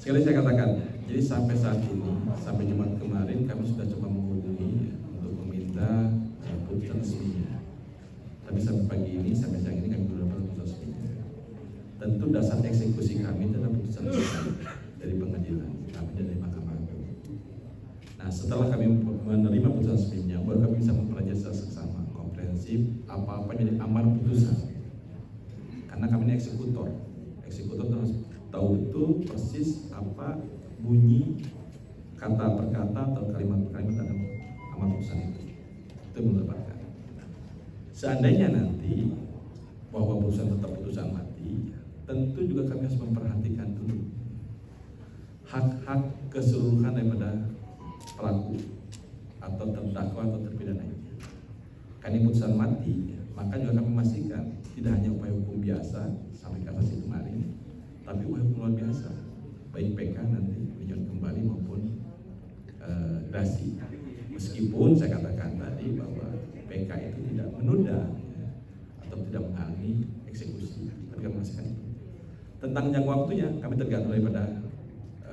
sekali saya katakan, jadi sampai saat ini, sampai Jumat kemarin kami sudah coba menghubungi untuk meminta putusan resminya. Tapi sampai pagi ini, sampai siang ini kami belum dapat putusan resminya. Tentu dasar eksekusi kami adalah putusan resmi dari pengadilan, kami dari Mahkamah Agung. Nah, setelah kami menerima putusan resminya, baru kami bisa mempelajari secara seksama, komprehensif, apa-apa jadi amar putusan. Karena kami ini eksekutor harus tahu betul persis apa bunyi kata per kata atau kalimat per kalimat dalam amar putusan itu mendapatkan. Seandainya nanti bahwa putusan tetap putusan mati, tentu juga kami harus memperhatikan dulu hak-hak keseluruhan daripada pelaku atau terdakwa atau terpidana ini. Kan ini putusan mati, maka juga kami memastikan tidak hanya upaya hukum biasa sampai kasasi kemarin, tapi upaya hukum luar biasa, baik PK nanti meninjau kembali maupun gerasi. Meskipun saya katakan tadi bahwa PK itu tidak menunda atau tidak menghalangi eksekusi, tapi kami memastikan itu. Tentang jangka waktunya kami tergantung daripada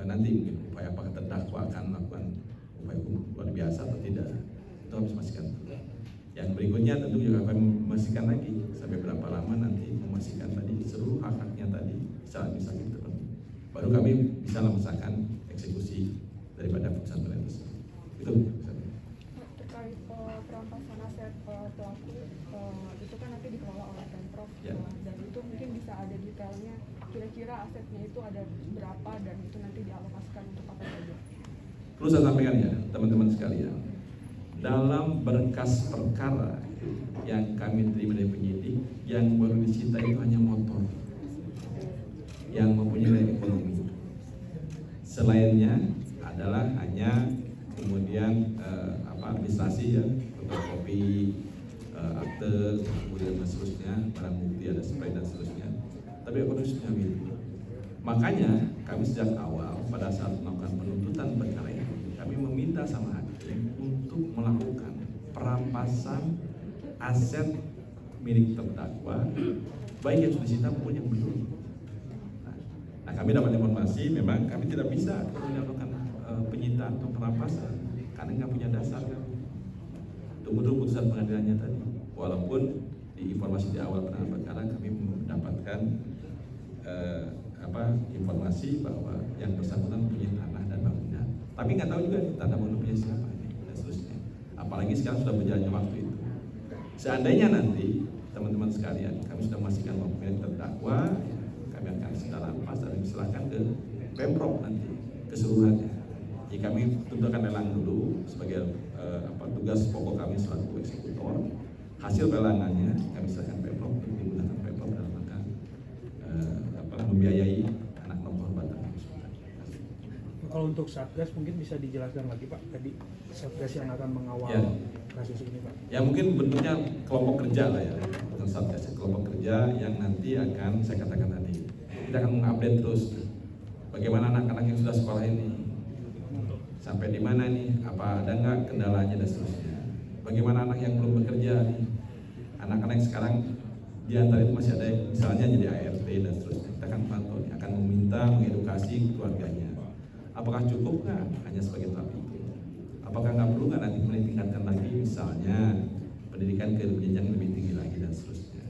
nanti mungkin upaya apakah terdakwa akan melakukan upaya hukum luar biasa atau tidak, itu harus memastikan. Yang berikutnya tentu juga akan memastikan lagi sampai berapa lama nanti memastikan tadi seluruh hak-haknya tadi secara administratif terpenuhi. Baru kami bisa melaksanakan eksekusi daripada putusan tersebut. Itu terkait perampasan aset pelaku itu kan nanti dikelola oleh Pemprov ya. Dan itu mungkin bisa ada detailnya kira-kira asetnya itu ada berapa dan itu nanti dialokasikan untuk apa saja. Perlu saya sampaikan ya teman-teman sekalian, dalam berkas perkara yang kami terima dari penyidik, yang baru disita itu hanya motor yang mempunyai nilai ekonomi. Selainnya adalah hanya kemudian administrasi ya, fotokopi, akte, kemudian seterusnya, barang bukti ada spray dan seterusnya. Tapi ekonomi sudah milik. Makanya kami sejak awal pada saat melakukan penuntutan perkara ini, kami meminta sama hakim untuk melakukan perampasan aset milik terdakwa, baik yang sudah disita maupun yang belum. Nah, kami dapat informasi memang kami tidak bisa melakukan penyitaan atau perampasan karena nggak punya dasar kan. Tunggu dulu putusan pengadilannya tadi. Walaupun di informasi di awal penanganan perkara kami mendapatkan informasi bahwa yang bersangkutan punya tanah dan bangunan, tapi nggak tahu juga tanah bangunan punya siapa dan seterusnya. Apalagi sekarang sudah berjalannya waktu itu. Seandainya nanti teman-teman sekalian kami sudah memastikan bahwa terdakwa, kami akan segera rampas dan diserahkan ke Pemprov nanti keseluruhannya. Jadi kami tentu akan lelang dulu sebagai tugas pokok kami selaku eksekutor. Hasil lelangannya kami serahkan Pemprov untuk digunakan Pemprov dalam rangka membiayai anak korban. Kalau untuk Satgas mungkin bisa dijelaskan lagi Pak, tadi Satgas yang akan mengawal kasus ini Pak. Ya mungkin bentuknya kelompok kerja lah ya, bukan Satgas, kelompok kerja yang nanti akan saya katakan tadi kita akan mengupdate terus bagaimana anak-anak yang sudah sekolah ini sampai di mana nih, apa ada nggak kendalanya dan seterusnya. Bagaimana anak yang belum bekerja nih, anak-anak yang sekarang di antara itu masih ada yang misalnya jadi ART dan seterusnya. Kita akan pantau, akan meminta mengedukasi keluarganya. Apakah cukup nggak hanya sebagai tahap itu? Apakah nggak perlu nggak nanti meningkatkan lagi misalnya pendidikan ke jenjang lebih tinggi lagi dan seterusnya.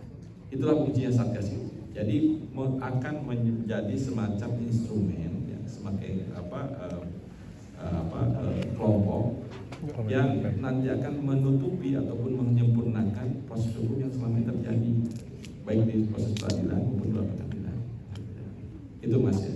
Itulah fungsinya Satgas itu. Jadi akan menjadi semacam instrumen ya, semakin kelompok yang nanti akan menutupi ataupun menyempurnakan proses hukum yang selama ini terjadi baik di proses peradilan maupun di luar pengadilan. Itu Mas ya.